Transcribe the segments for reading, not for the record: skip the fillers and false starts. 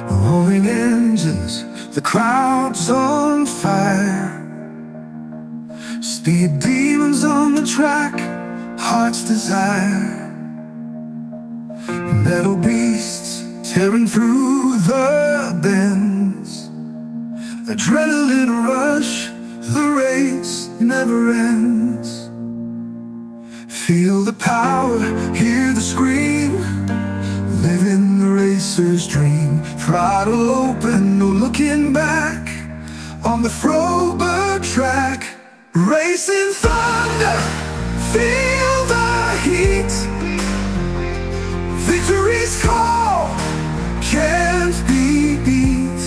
roaring engines, the crowd's on fire. Speed demons on the track, heart's desire. Metal beasts tearing through the bends. Adrenaline rush, the race never ends. Feel the power, hear the scream, living the racer's dream. Throttle open, no looking back, on the Frohburg track. Racing thunder, feel the heat. Victory's call can't be beat.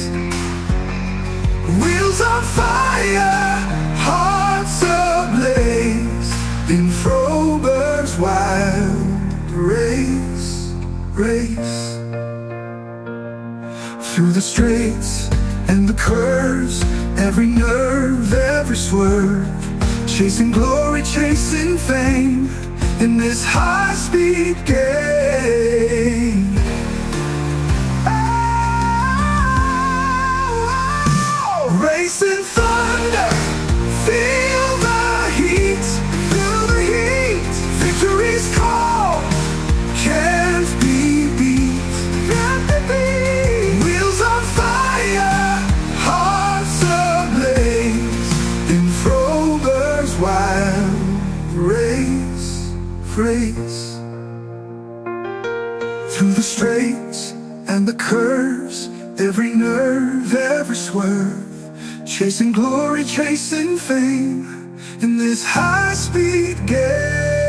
Wheels on fire, hearts ablaze, in Frohburg's wild race. Through the straights and the curves, every nerve, every swerve, chasing glory, chasing fame, in this high-speed game. Racing thunder, feel the heat, feel the heat. Victory's call can't be beat, can't be beat. Wheels on fire, hearts ablaze, in Frohburg's wild race. Through the straights and the curves, every nerve, every swerve, chasing glory, chasing fame, in this high-speed game.